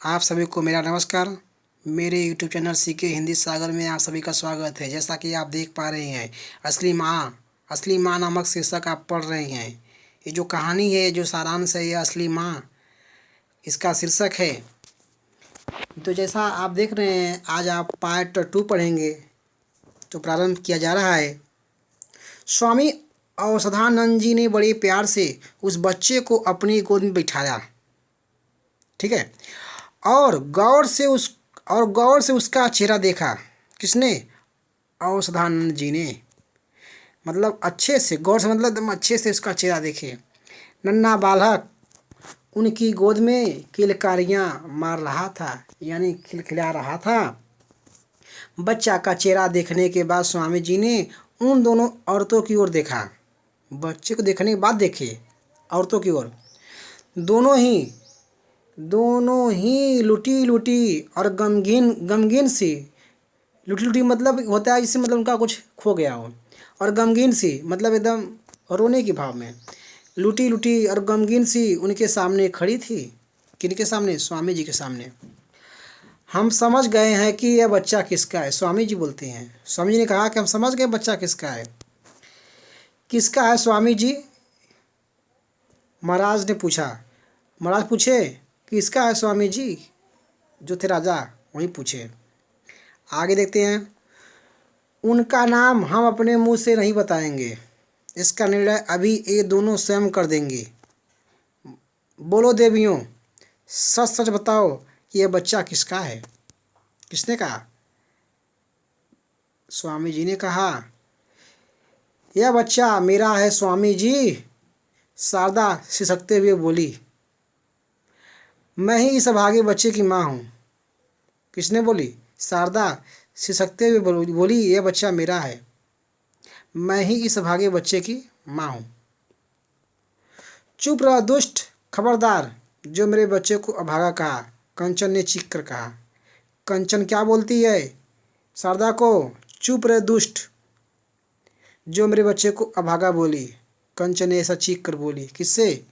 आप सभी को मेरा नमस्कार। मेरे यूट्यूब चैनल सीके हिंदी सागर में आप सभी का स्वागत है। जैसा कि आप देख पा रहे हैं, असली माँ नामक शीर्षक आप पढ़ रहे हैं। ये जो कहानी है, जो सारांश है, ये असली माँ इसका शीर्षक है। तो जैसा आप देख रहे हैं, आज आप पार्ट 2 पढ़ेंगे। तो प्रारंभ किया जा रहा है। स्वामी अवसधानंद जी ने बड़े प्यार से उस बच्चे को अपनी गोद में बिठाया, ठीक है, और गौर से उसका चेहरा देखा। किसने? अवसधानंद जी ने। मतलब अच्छे से, गौर से मतलब एकदम अच्छे से उसका चेहरा देखे। नन्हा बालक उनकी गोद में किलकारियाँ मार रहा था, यानी खिलखिला रहा था। बच्चा का चेहरा देखने के बाद स्वामी जी ने उन दोनों औरतों की ओर देखा। बच्चे को देखने के बाद देखे औरतों की ओर। दोनों ही लुटी लुटी और गमगीन सी। लुटी लुटी मतलब होता है जिससे मतलब उनका कुछ खो गया हो, और गमगीन सी मतलब एकदम रोने के भाव में। लुटी लुटी और गमगीन सी उनके सामने खड़ी थी। किनके सामने? स्वामी जी के सामने। हम समझ गए हैं कि यह बच्चा किसका है। स्वामी जी बोलते हैं। स्वामी जी ने कहा कि हम समझ गए बच्चा किसका है। किसका है स्वामी जी? महाराज ने पूछा। महाराज पूछे किसका है स्वामी जी? जो थे राजा, वही पूछे। आगे देखते हैं। उनका नाम हम अपने मुंह से नहीं बताएंगे। इसका निर्णय अभी ये दोनों स्वयं कर देंगे। बोलो देवियों, सच सच बताओ कि यह बच्चा किसका है। किसने कहा? स्वामी जी ने कहा, यह बच्चा मेरा है स्वामी जी। शारदा सिसकते हुए बोली, मैं ही इस अभागे बच्चे की माँ हूँ। किसने बोली? शारदा सिसकते हुए बोली, यह बच्चा मेरा है, मैं ही इस अभागे बच्चे की माँ हूँ। चुप रह दुष्ट, खबरदार, जो मेरे बच्चे को अभागा कहा। कंचन ने चीख कर कहा। कंचन क्या बोलती है शारदा को? चुप रह दुष्ट, जो मेरे बच्चे को अभागा बोली। कंचन ने ऐसा चीख कर बोली। किससे?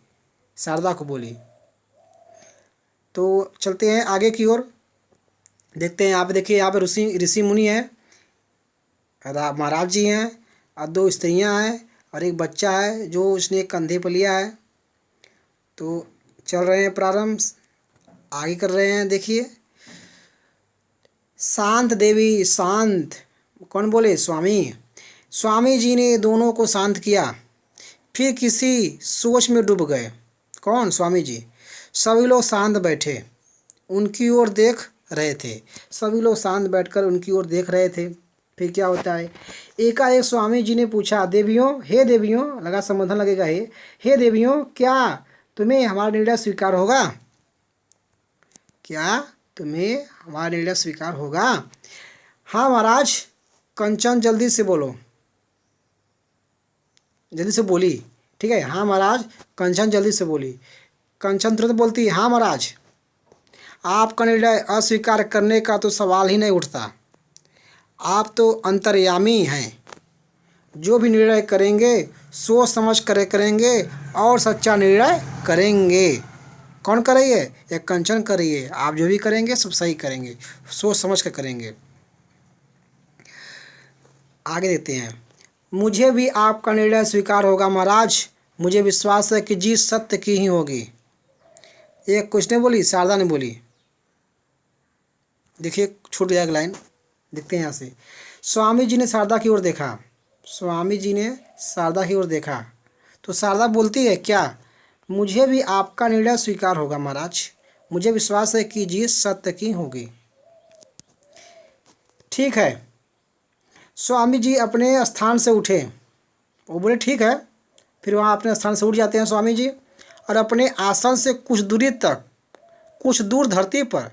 शारदा को बोली। तो चलते हैं आगे की ओर। देखते हैं। यहाँ पे देखिए, यहाँ पे ऋषि मुनि हैं, महाराज जी हैं, और दो स्त्रियां हैं, और एक बच्चा है जो उसने कंधे पर लिया है। तो चल रहे हैं, प्रारंभ आगे कर रहे हैं। देखिए, शांत देवी शांत। कौन बोले? स्वामी जी ने दोनों को शांत किया, फिर किसी सोच में डूब गए। कौन? स्वामी जी। सभी लोग शांत बैठे उनकी ओर देख रहे थे। सभी लोग शांत बैठकर उनकी ओर देख रहे थे। फिर क्या होता है? एकाएक स्वामी जी ने पूछा, देवियों, हे देवियों, लगा संबोधन लगेगा, हे देवियों, क्या तुम्हें हमारा निर्णय स्वीकार होगा? क्या तुम्हें हमारा निर्णय स्वीकार होगा? हाँ महाराज। कंचन जल्दी से बोलो, जल्दी से बोली। ठीक है, हाँ महाराज। कंचन जल्दी से बोली। कंचन तुरंत बोलती, हाँ महाराज, आपका निर्णय अस्वीकार करने का तो सवाल ही नहीं उठता। आप तो अंतर्यामी हैं, जो भी निर्णय करेंगे सोच समझ कर करेंगे और सच्चा निर्णय करेंगे। कौन कर रही है? ये कंचन कर रही है। आप जो भी करेंगे सब सही करेंगे, सोच समझ कर करेंगे। आगे देखते हैं। मुझे भी आपका निर्णय स्वीकार होगा महाराज। मुझे विश्वास है कि जीत सत्य की ही होगी। एक किसने बोली? शारदा ने बोली। देखिए, छूट गया एक लाइन, देखते हैं यहाँ से। स्वामी जी ने शारदा की ओर देखा। स्वामी जी ने शारदा की ओर देखा तो शारदा बोलती है, क्या? मुझे भी आपका निर्णय स्वीकार होगा महाराज। मुझे विश्वास है कि जीत सत्य की होगी। ठीक है। स्वामी जी अपने स्थान से उठे। वो बोले ठीक है। फिर वहाँ अपने स्थान से उठ जाते हैं स्वामी जी, और अपने आसन से कुछ दूर धरती पर,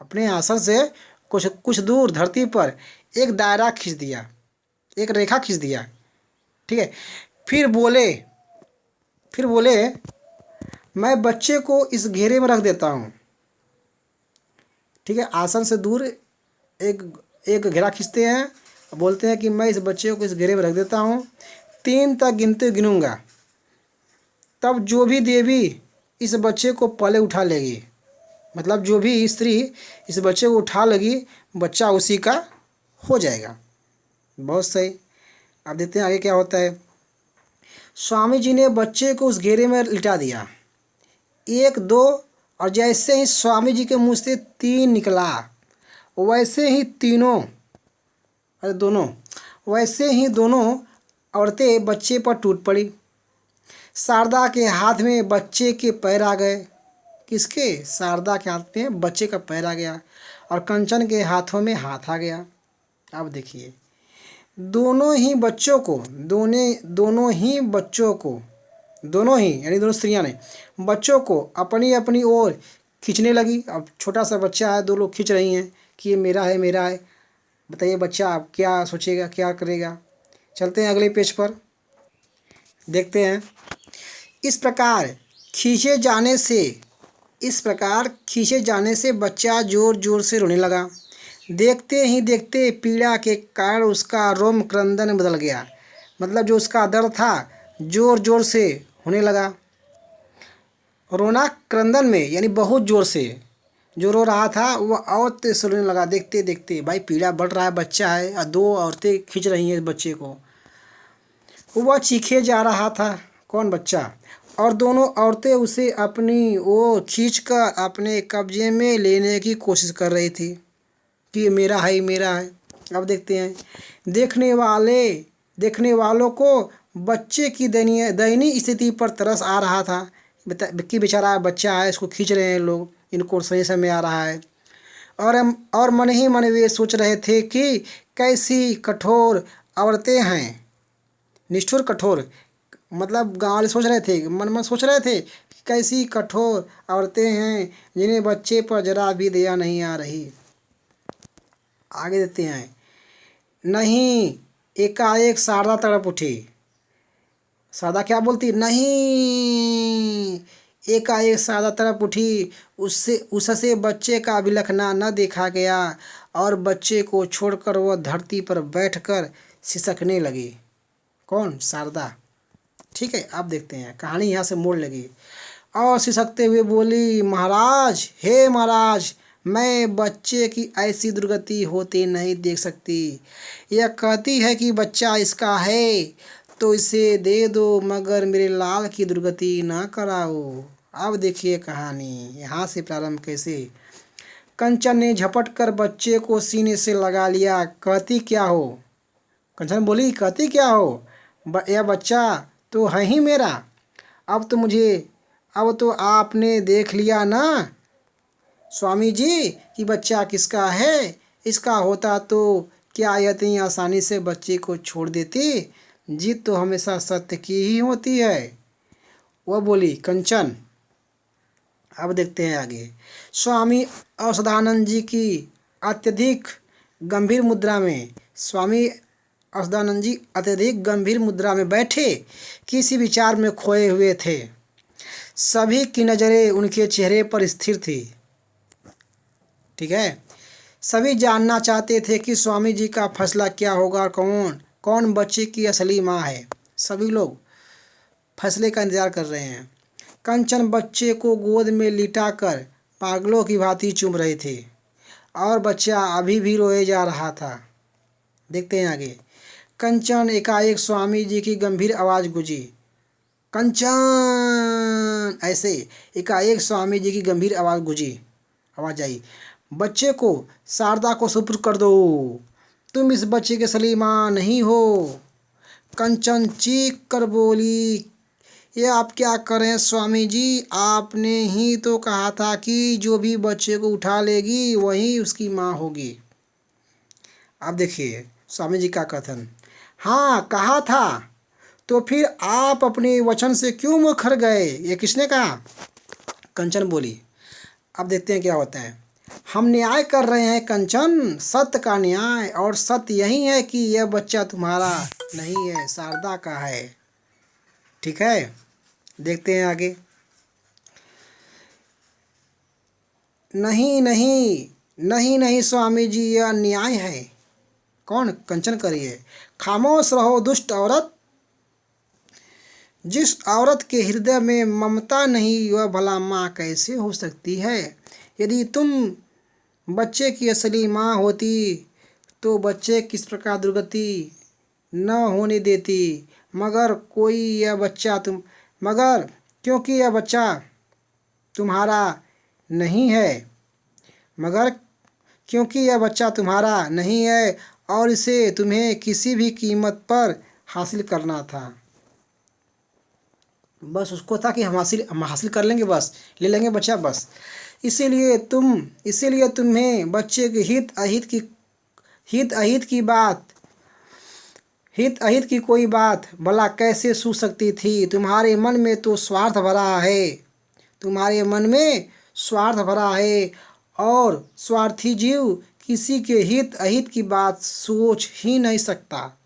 अपने आसन से कुछ दूर धरती पर एक दायरा खींच दिया, एक रेखा खींच दिया। ठीक है। फिर बोले, मैं बच्चे को इस घेरे में रख देता हूँ। ठीक है, आसन से दूर एक घेरा खींचते हैं, बोलते हैं कि मैं इस बच्चे को इस घेरे में रख देता हूँ। 3 तक गिनूंगा, तब जो भी देवी इस बच्चे को पहले उठा लेगी, मतलब जो भी स्त्री इस बच्चे को उठा लगी, बच्चा उसी का हो जाएगा। बहुत सही। अब देखते हैं आगे क्या होता है। स्वामी जी ने बच्चे को उस घेरे में लिटा दिया। एक दो, और जैसे ही स्वामी जी के मुंह से तीन निकला, वैसे ही तीनों, अरे दोनों, वैसे ही दोनों औरतें बच्चे पर टूट पड़ी। शारदा के हाथ में बच्चे के पैर आ गए। किसके? शारदा के हाथ में बच्चे का पैर आ गया और कंचन के हाथों में हाथ आ गया। अब देखिए, दोनों ही बच्चों को, दोनों ही बच्चों को, दोनों ही यानी दोनों स्त्रियां ने बच्चों को अपनी अपनी ओर खींचने लगी। अब छोटा सा बच्चा है, दो लोग खींच रही हैं कि ये मेरा है, मेरा है। बताइए बच्चा अब क्या सोचेगा, क्या करेगा? चलते हैं अगले पेज पर, देखते हैं। इस प्रकार खींचे जाने से इस प्रकार खींचे जाने से बच्चा जोर जोर से रोने लगा। देखते ही देखते पीड़ा के कारण उसका रोम क्रंदन बदल गया। मतलब जो उसका दर्द था जोर जोर से होने लगा। रोना क्रंदन में यानी बहुत जोर से, जो रो रहा था वो और तेज से रोने लगा। देखते देखते भाई पीड़ा बढ़ रहा है, बच्चा है और दो औरतें खींच रही हैं इस बच्चे को। वह चीखे जा रहा था। कौन? बच्चा। और दोनों औरतें उसे अपनी ओर खींचकर अपने कब्जे में लेने की कोशिश कर रही थी कि ये मेरा है, मेरा है। अब देखते हैं। देखने वालों को बच्चे की दयनीय स्थिति पर तरस आ रहा था। कि बेचारा बच्चा है, इसको खींच रहे हैं लोग, इनको सही समय आ रहा है। और मन ही मन वे सोच रहे थे कि कैसी कठोर औरतें हैं। निष्ठुर कठोर, मतलब गाँव वाले सोच रहे थे, मन मन सोच रहे थे कि कैसी कठोर औरतें हैं जिन्हें बच्चे पर जरा भी दया नहीं आ रही। आगे देते हैं। नहीं, एकाएक शारदा तड़प उठी। शारदा क्या बोलती? नहीं। एकाएक शारदा तड़प उठी। उससे बच्चे का बिलखना न देखा गया और बच्चे को छोड़कर वह धरती पर बैठकर सिसकने लगी। कौन? शारदा। ठीक है, अब देखते हैं कहानी यहाँ से मोड़ लगी। और सिसकते हुए बोली, महाराज, हे महाराज, मैं बच्चे की ऐसी दुर्गति होते नहीं देख सकती। यह कहती है कि बच्चा इसका है तो इसे दे दो, मगर मेरे लाल की दुर्गति ना कराओ। अब देखिए कहानी यहाँ से प्रारंभ कैसे। कंचन ने झपट कर बच्चे को सीने से लगा लिया। कहती क्या हो? कंचन बोली, कहती क्या हो? यह बच्चा तो है ही मेरा। अब तो आपने देख लिया ना स्वामी जी कि बच्चा किसका है। इसका होता तो क्या यह इतनी आसानी से बच्चे को छोड़ देती? जीत तो हमेशा सत्य की ही होती है, वह बोली कंचन। अब देखते हैं आगे। स्वामी औषधानंद जी की अत्यधिक गंभीर मुद्रा में स्वामी औषधानंद जी अत्यधिक गंभीर मुद्रा में बैठे किसी विचार में खोए हुए थे। सभी की नज़रें उनके चेहरे पर स्थिर थी। ठीक है, सभी जानना चाहते थे कि स्वामी जी का फैसला क्या होगा और कौन बच्चे की असली माँ है। सभी लोग फैसले का इंतजार कर रहे हैं। कंचन बच्चे को गोद में लिटाकर पागलों की भांति चूम रही थी और बच्चा अभी भी रोए जा रहा था। देखते हैं आगे। कंचन, एकाएक स्वामी जी की गंभीर आवाज़ गूंजी। कंचन, ऐसे एकाएक स्वामी जी की गंभीर आवाज़ गूंजी, आवाज़ आई। बच्चे को शारदा को सुपुर्द कर दो, तुम इस बच्चे के असली माँ नहीं हो। कंचन चीख कर बोली, ये आप क्या करें स्वामी जी? आपने ही तो कहा था कि जो भी बच्चे को उठा लेगी वही उसकी माँ होगी। अब देखिए स्वामी जी का कथन। हाँ कहा था, तो फिर आप अपने वचन से क्यों मुखर गए? ये किसने कहा? कंचन बोली। अब देखते हैं क्या होता है। हम न्याय कर रहे हैं कंचन, सत्य का न्याय, और सत्य यही है कि यह बच्चा तुम्हारा नहीं है, शारदा का है। ठीक है, देखते हैं आगे। नहीं नहीं नहीं नहीं स्वामी जी, यह न्याय है। कौन? कंचन करिए। खामोश रहो दुष्ट औरत। जिस औरत के हृदय में ममता नहीं वह भला माँ कैसे हो सकती है? यदि तुम बच्चे की असली माँ होती तो बच्चे किस प्रकार दुर्गति न होने देती। मगर कोई यह बच्चा तुम मगर क्योंकि यह बच्चा तुम्हारा नहीं है मगर क्योंकि यह बच्चा तुम्हारा नहीं है और इसे तुम्हें किसी भी कीमत पर हासिल करना था। बस उसको था कि हम हासिल कर लेंगे, बस ले लेंगे बच्चा, बस इसीलिए तुम्हें बच्चे के हित अहित की कोई बात भला कैसे सूझ सकती थी। तुम्हारे मन में तो स्वार्थ भरा है, तुम्हारे मन में स्वार्थ भरा है और स्वार्थी जीव किसी के हित अहित की बात सोच ही नहीं सकता।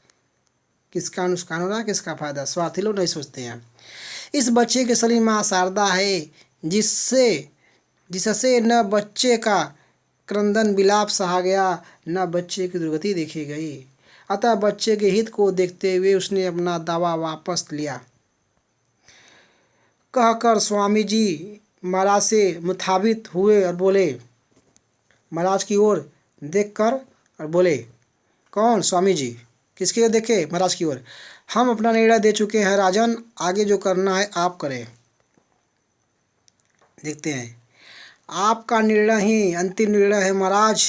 किसका नुकसान हो रहा है, किसका फायदा, स्वार्थी लोग नहीं सोचते हैं। इस बच्चे की असली माँ शारदा है, जिससे न बच्चे का क्रंदन विलाप सहा गया, न बच्चे की दुर्गति देखी गई। अतः बच्चे के हित को देखते हुए उसने अपना दावा वापस लिया। कहकर स्वामी जी महाराज से मुखातिब हुए और बोले, महाराज की ओर देखकर और बोले, कौन? स्वामी जी। किसकी ओर देखे? महाराज की ओर। हम अपना निर्णय दे चुके हैं राजन, आगे जो करना है आप करें। देखते हैं, आपका निर्णय ही अंतिम निर्णय है महाराज,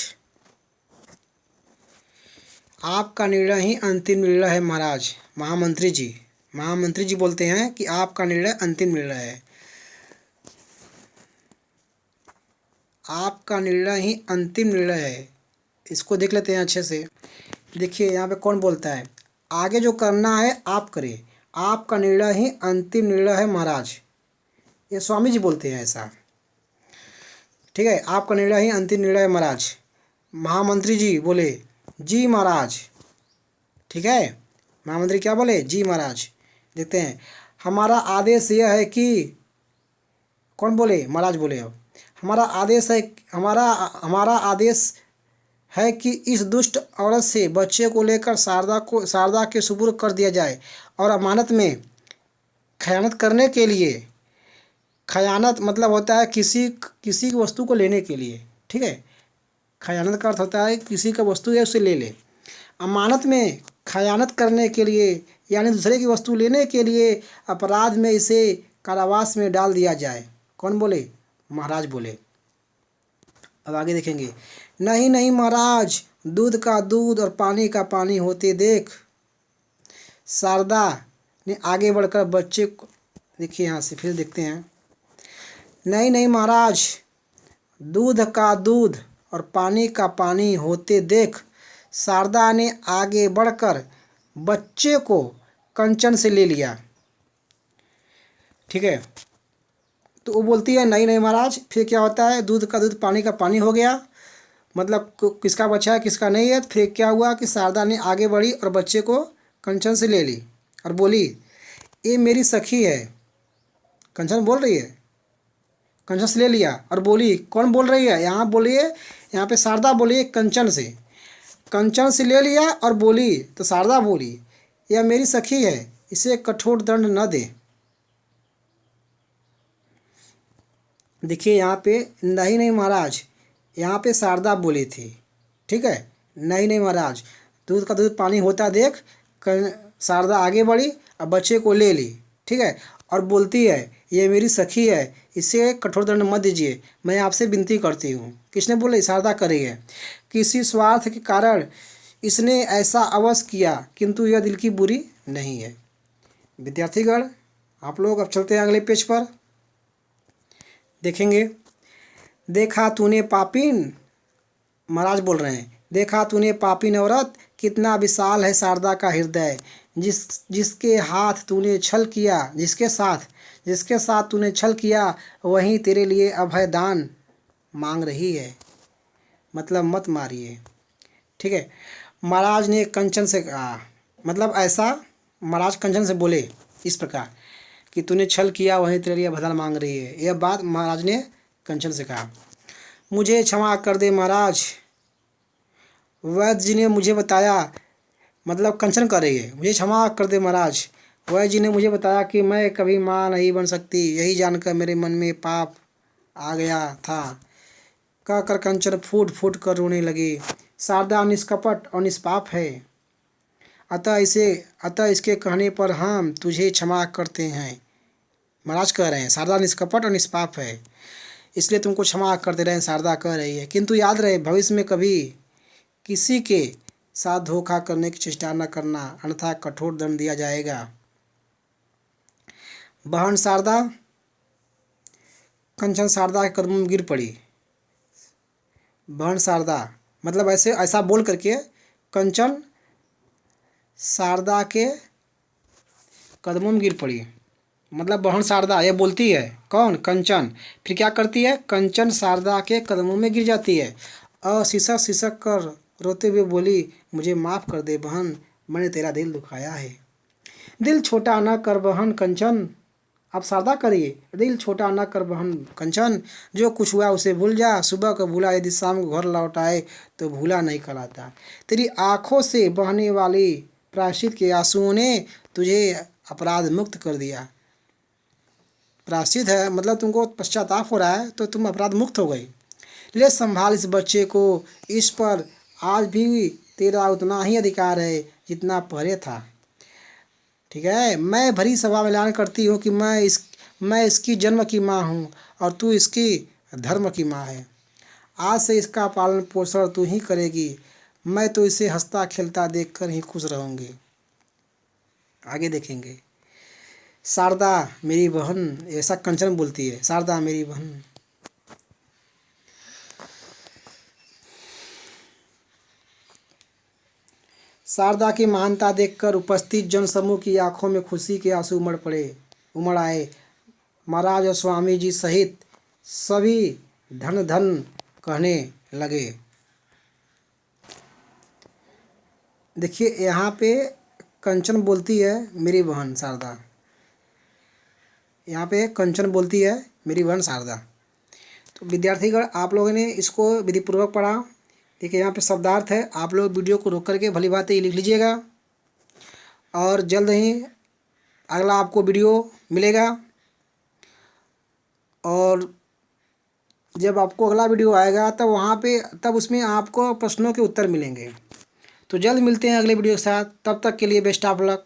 आपका निर्णय ही अंतिम निर्णय है महाराज। महामंत्री जी बोलते हैं कि आपका निर्णय अंतिम निर्णय है, आपका निर्णय ही अंतिम निर्णय है। इसको देख लेते हैं अच्छे से। देखिए यहाँ पे कौन बोलता है, आगे जो करना है आप करें, आपका निर्णय ही अंतिम निर्णय है महाराज। ये स्वामी जी बोलते हैं ऐसा, ठीक है। आपका निर्णय ही अंतिम निर्णय है महाराज। महामंत्री जी बोले, जी महाराज। ठीक है, महामंत्री क्या बोले? जी महाराज। देखते हैं, हमारा आदेश यह है कि, कौन बोले? महाराज बोले। अब हमारा आदेश है कि इस दुष्ट औरत से बच्चे को लेकर शारदा के सुपुर्द कर दिया जाए और अमानत में खयानत करने के लिए, खयानत मतलब होता है किसी की वस्तु को लेने के लिए, ठीक है। खयानत का अर्थ होता है किसी का वस्तु है उसे ले ले। अमानत में खयानत करने के लिए यानी दूसरे की वस्तु लेने के लिए अपराध में इसे कारावास में डाल दिया जाए। कौन बोले? महाराज बोले। अब आगे देखेंगे, नहीं महाराज, दूध का दूध और पानी का पानी होते देख शारदा ने आगे बढ़कर बच्चे को, देखिए यहाँ से फिर देखते हैं, नहीं महाराज, दूध का दूध और पानी का पानी होते देख शारदा ने आगे बढ़कर बच्चे को कंचन से ले लिया। ठीक है, तो वो बोलती है नहीं महाराज। फिर क्या होता है, दूध का दूध पानी का पानी हो गया, मतलब किसका बच्चा है किसका नहीं है। फिर क्या हुआ कि शारदा ने आगे बढ़ी और बच्चे को कंचन से ले ली और बोली, ये मेरी सखी है। कंचन बोल रही है, कंचन से ले लिया और बोली, कौन बोल रही है? यहाँ बोलिए, यहाँ पे शारदा बोली है कंचन से ले लिया और बोली, तो शारदा बोली, यह मेरी सखी है, इसे कठोर दंड न दे। देखिए यहाँ पे नहीं महाराज, यहाँ पे शारदा बोली थी, ठीक है। नहीं महाराज, दूध का दूध पानी होता देख शारदा आगे बढ़ी और बच्चे को ले ली, ठीक है, और बोलती है ये मेरी सखी है, इसे कठोर दंड मत दीजिए, मैं आपसे विनती करती हूँ। किसने बोले? शारदा करी है। किसी स्वार्थ के कारण इसने ऐसा अवश्य किया, किंतु यह दिल की बुरी नहीं है। विद्यार्थीगण, आप लोग अब चलते हैं अगले पेज पर, देखेंगे। देखा तूने पापीन, महाराज बोल रहे हैं, देखा तूने पापीन औरत, कितना विशाल है शारदा का हृदय, जिसके साथ तूने छल किया वहीं तेरे लिए अभय दान मांग रही है, मतलब मत मारिए। ठीक है, महाराज ने कंचन से कहा, मतलब ऐसा महाराज कंचन से बोले इस प्रकार कि तूने छल किया वहीं तेरे लिए अभय दान मांग रही है। यह बात महाराज ने कंचन से कहा। मुझे क्षमा कर दे महाराज, वैद्य जी ने मुझे बताया, मतलब कंचन कर रही है, मुझे क्षमा कर दे महाराज, वैद्य जी ने मुझे बताया कि मैं कभी माँ नहीं बन सकती, यही जानकर मेरे मन में पाप आ गया था कहकर कंचन फूट फूट कर रोने लगी। शारदा निष्कपट और निष्पाप है, अतः इसके कहने पर हम तुझे क्षमा करते हैं। महाराज कह रहे हैं शारदा निष्कपट और निष्पाप है, इसलिए तुमको क्षमा कर दे रहे हैं, शारदा कह रही है। किंतु याद रहे भविष्य में कभी किसी के साथ धोखा करने की चेष्टा न करना, अन्यथा कठोर दंड दिया जाएगा। बहन शारदा, कंचन शारदा के कदमों में गिर पड़ी। बहन शारदा मतलब ऐसा बोल करके कंचन शारदा के कदमों में गिर पड़ी। मतलब बहन शारदा ये बोलती है, कौन? कंचन। फिर क्या करती है? कंचन शारदा के कदमों में गिर जाती है और सिसक सिसक कर रोते हुए बोली, मुझे माफ़ कर दे बहन, मैंने तेरा दिल दुखाया है। दिल छोटा न कर बहन कंचन, अब शारदा करिए, दिल छोटा न कर बहन कंचन, जो कुछ हुआ उसे भूल जा। सुबह को भूला यदि शाम को घर लौट आए तो भूला नहीं कहलाता। तेरी आँखों से बहने वाली प्रायश्चित के आंसुओं ने तुझे अपराध मुक्त कर दिया। प्रायश्चित है मतलब तुमको पश्चाताप हो रहा है तो तुम अपराध मुक्त हो गई। ले संभाल इस बच्चे को, इस पर आज भी तेरा उतना ही अधिकार है जितना पहले था। ठीक है, मैं भरी सभा में ऐलान करती हूँ कि मैं इसकी जन्म की माँ हूँ और तू इसकी धर्म की माँ है। आज से इसका पालन पोषण तू ही करेगी। मैं तो इसे हंसता खेलता देखकर ही खुश रहूँगी। आगे देखेंगे। शारदा मेरी बहन, ऐसा कंचन बोलती है, शारदा मेरी बहन। शारदा की महानता देखकर उपस्थित जनसमूह की आंखों में खुशी के आंसू उमड़ आए। महाराज और स्वामी जी सहित सभी धन धन कहने लगे। देखिए यहाँ पे कंचन बोलती है मेरी बहन शारदा, यहाँ पे कंचन बोलती है मेरी बहन शारदा। तो विद्यार्थीगण आप लोगों ने इसको विधिपूर्वक पढ़ा। देखिए यहाँ पे शब्दार्थ है, आप लोग वीडियो को रोक करके भली बात लिख लीजिएगा और जल्द ही अगला आपको वीडियो मिलेगा। और जब आपको अगला वीडियो आएगा तब उसमें आपको प्रश्नों के उत्तर मिलेंगे। तो जल्द मिलते हैं अगले वीडियो के साथ, तब तक के लिए बेस्ट ऑफ लक।